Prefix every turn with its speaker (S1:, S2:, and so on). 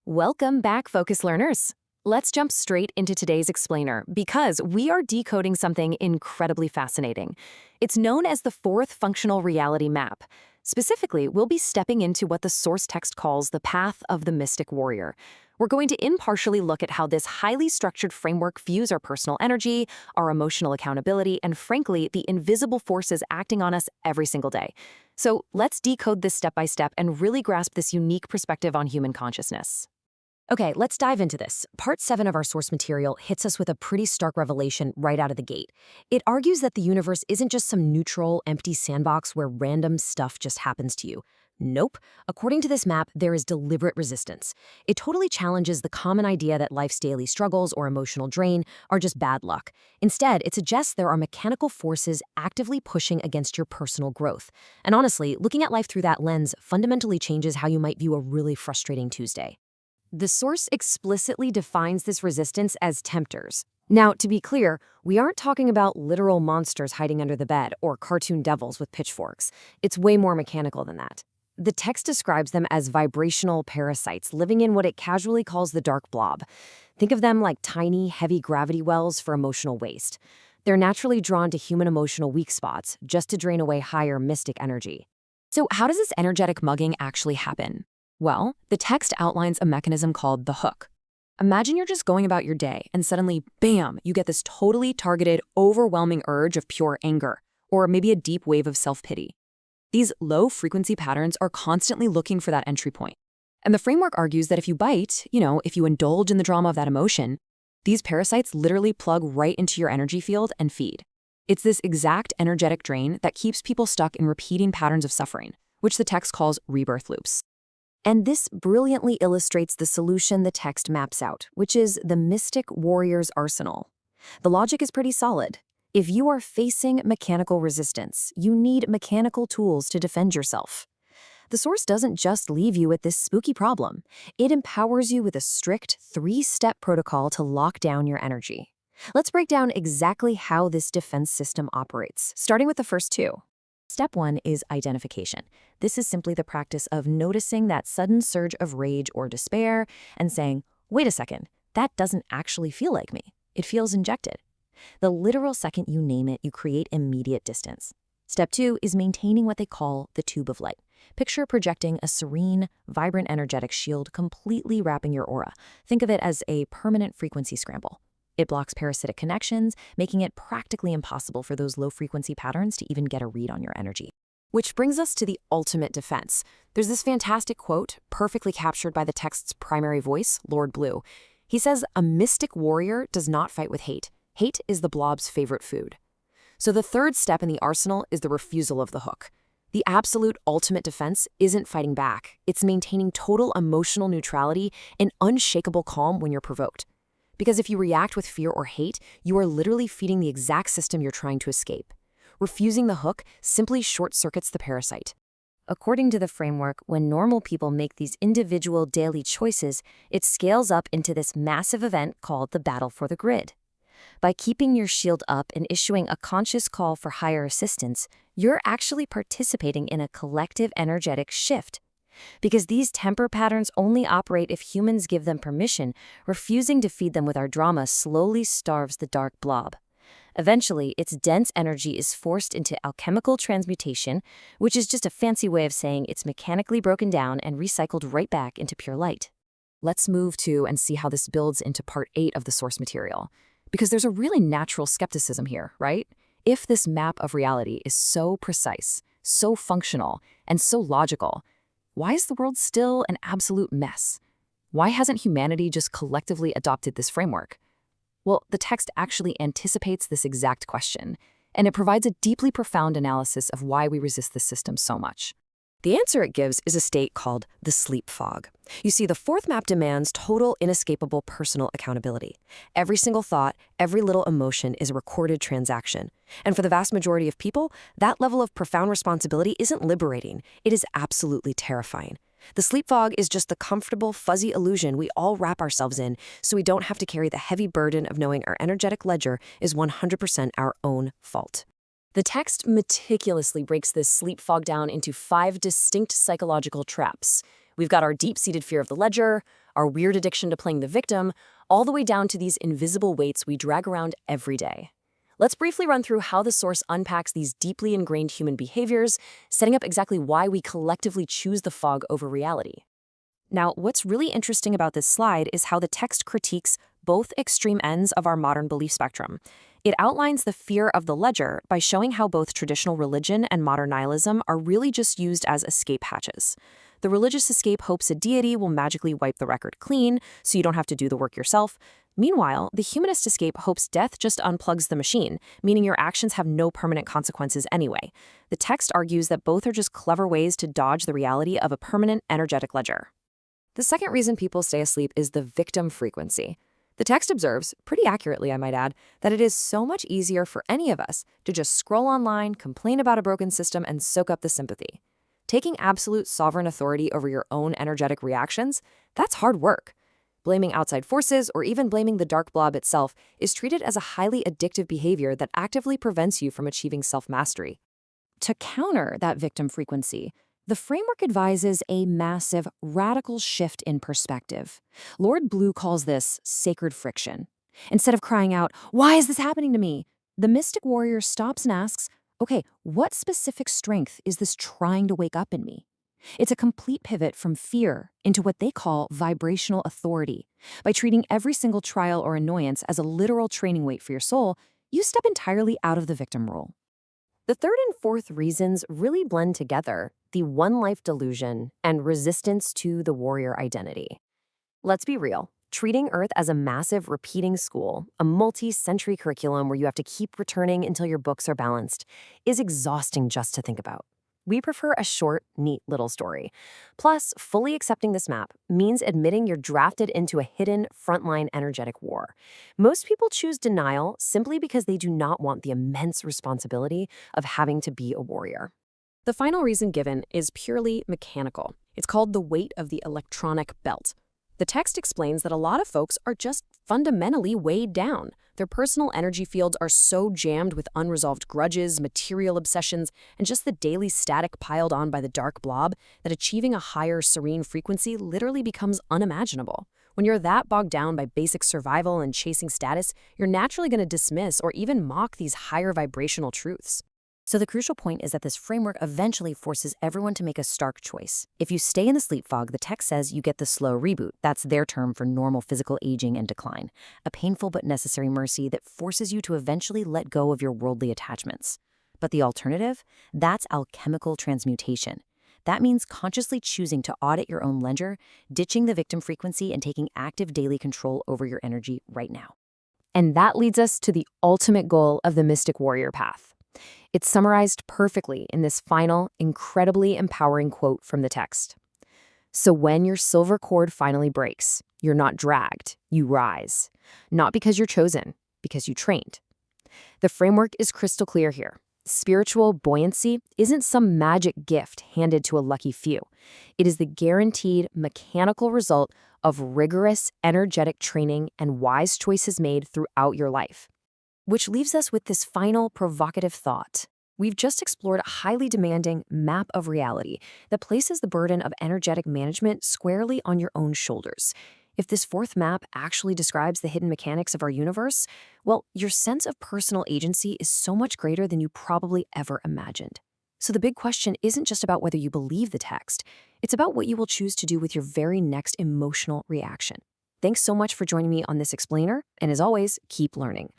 S1: Welcome back, Focus Learners. Let's jump straight into today's explainer because we are decoding something incredibly fascinating. It's known as the fourth functional reality map. Specifically, we'll be stepping into what the source text calls the path of the mystic warrior. We're going to impartially look at how this highly structured framework views our personal energy, our emotional accountability, and frankly, the invisible forces acting on us every single day. So let's decode this step by step and really grasp this unique perspective on human consciousness. Okay, let's dive into this. Part 7 of our source material hits us with a pretty stark revelation right out of the gate. It argues that the universe isn't just some neutral, empty sandbox where random stuff just happens to you. Nope. According to this map, there is deliberate resistance. It totally challenges the common idea that life's daily struggles or emotional drain are just bad luck. Instead, it suggests there are mechanical forces actively pushing against your personal growth. And honestly, looking at life through that lens fundamentally changes how you might view a really frustrating Tuesday. The source explicitly defines this resistance as tempters. Now, to be clear, we aren't talking about literal monsters hiding under the bed or cartoon devils with pitchforks. It's way more mechanical than that. The text describes them as vibrational parasites living in what it casually calls the Dark Blob. Think of them like tiny, heavy gravity wells for emotional waste. They're naturally drawn to human emotional weak spots just to drain away higher mystic energy. So how does this energetic mugging actually happen? Well, the text outlines a mechanism called the hook. Imagine you're just going about your day and suddenly, bam, you get this totally targeted, overwhelming urge of pure anger, or maybe a deep wave of self-pity. These low-frequency patterns are constantly looking for that entry point. And the framework argues that if you bite, if you indulge in the drama of that emotion, these parasites literally plug right into your energy field and feed. It's this exact energetic drain that keeps people stuck in repeating patterns of suffering, which the text calls rebirth loops. And this brilliantly illustrates the solution the text maps out, which is the mystic warrior's arsenal. The logic is pretty solid. If you are facing mechanical resistance, you need mechanical tools to defend yourself. The source doesn't just leave you with this spooky problem. It empowers you with a strict 3-step protocol to lock down your energy. Let's break down exactly how this defense system operates, starting with the first 2. Step 1 is identification. This is simply the practice of noticing that sudden surge of rage or despair and saying, wait a second, that doesn't actually feel like me. It feels injected. The literal second you name it, you create immediate distance. Step 2 is maintaining what they call the tube of light. Picture projecting a serene, vibrant energetic shield completely wrapping your aura. Think of it as a permanent frequency scramble. It blocks parasitic connections, making it practically impossible for those low-frequency patterns to even get a read on your energy. Which brings us to the ultimate defense. There's this fantastic quote, perfectly captured by the text's primary voice, Lord Blue. He says, "A mystic warrior does not fight with hate. Hate is the blob's favorite food." So the third step in the arsenal is the refusal of the hook. The absolute ultimate defense isn't fighting back. It's maintaining total emotional neutrality and unshakable calm when you're provoked. Because if you react with fear or hate, you are literally feeding the exact system you're trying to escape. Refusing the hook simply short-circuits the parasite. According to the framework, when normal people make these individual daily choices, it scales up into this massive event called the battle for the grid. By keeping your shield up and issuing a conscious call for higher assistance, you're actually participating in a collective energetic shift. Because these temper patterns only operate if humans give them permission, refusing to feed them with our drama slowly starves the Dark Blob. Eventually, its dense energy is forced into alchemical transmutation, which is just a fancy way of saying it's mechanically broken down and recycled right back into pure light. Let's move to and see how this builds into part 8 of the source material. Because there's a really natural skepticism here, right? If this map of reality is so precise, so functional, and so logical, why is the world still an absolute mess? Why hasn't humanity just collectively adopted this framework? Well, the text actually anticipates this exact question, and it provides a deeply profound analysis of why we resist this system so much. The answer it gives is a state called the sleep fog. You see, the fourth map demands total, inescapable personal accountability. Every single thought, every little emotion is a recorded transaction. And for the vast majority of people, that level of profound responsibility isn't liberating. It is absolutely terrifying. The sleep fog is just the comfortable, fuzzy illusion we all wrap ourselves in so we don't have to carry the heavy burden of knowing our energetic ledger is 100% our own fault. The text meticulously breaks this sleep fog down into 5 distinct psychological traps. We've got our deep-seated fear of the ledger, our weird addiction to playing the victim, all the way down to these invisible weights we drag around every day. Let's briefly run through how the source unpacks these deeply ingrained human behaviors, setting up exactly why we collectively choose the fog over reality. Now, what's really interesting about this slide is how the text critiques both extreme ends of our modern belief spectrum. It outlines the fear of the ledger by showing how both traditional religion and modern nihilism are really just used as escape hatches. The religious escape hopes a deity will magically wipe the record clean, so you don't have to do the work yourself. Meanwhile, the humanist escape hopes death just unplugs the machine, meaning your actions have no permanent consequences anyway. The text argues that both are just clever ways to dodge the reality of a permanent energetic ledger. The second reason people stay asleep is the victim frequency. The text observes, pretty accurately I might add, that it is so much easier for any of us to just scroll online, complain about a broken system, and soak up the sympathy. Taking absolute sovereign authority over your own energetic reactions, that's hard work. Blaming outside forces or even blaming the dark blob itself is treated as a highly addictive behavior that actively prevents you from achieving self-mastery. To counter that victim frequency, the framework advises a massive, radical shift in perspective. Lord Blue calls this sacred friction. Instead of crying out, "Why is this happening to me?" the mystic warrior stops and asks, "Okay, what specific strength is this trying to wake up in me?" It's a complete pivot from fear into what they call vibrational authority. By treating every single trial or annoyance as a literal training weight for your soul, you step entirely out of the victim role. The third and fourth reasons really blend together: the one-life delusion and resistance to the warrior identity. Let's be real. Treating Earth as a massive repeating school, a multi-century curriculum where you have to keep returning until your books are balanced, is exhausting just to think about. We prefer a short, neat little story. Plus, fully accepting this map means admitting you're drafted into a hidden, frontline energetic war. Most people choose denial simply because they do not want the immense responsibility of having to be a warrior. The final reason given is purely mechanical. It's called the weight of the electronic belt. The text explains that a lot of folks are just fundamentally weighed down. Their personal energy fields are so jammed with unresolved grudges, material obsessions, and just the daily static piled on by the dark blob that achieving a higher serene frequency literally becomes unimaginable. When you're that bogged down by basic survival and chasing status, you're naturally going to dismiss or even mock these higher vibrational truths. So the crucial point is that this framework eventually forces everyone to make a stark choice. If you stay in the sleep fog, the text says you get the slow reboot. That's their term for normal physical aging and decline. A painful but necessary mercy that forces you to eventually let go of your worldly attachments. But the alternative? That's alchemical transmutation. That means consciously choosing to audit your own ledger, ditching the victim frequency, and taking active daily control over your energy right now. And that leads us to the ultimate goal of the Mystic Warrior path. It's summarized perfectly in this final, incredibly empowering quote from the text. So when your silver cord finally breaks, you're not dragged, you rise. Not because you're chosen, because you trained. The framework is crystal clear here. Spiritual buoyancy isn't some magic gift handed to a lucky few. It is the guaranteed mechanical result of rigorous, energetic training and wise choices made throughout your life. Which leaves us with this final provocative thought. We've just explored a highly demanding map of reality that places the burden of energetic management squarely on your own shoulders. If this fourth map actually describes the hidden mechanics of our universe, well, your sense of personal agency is so much greater than you probably ever imagined. So the big question isn't just about whether you believe the text, it's about what you will choose to do with your very next emotional reaction. Thanks so much for joining me on this explainer, and as always, keep learning.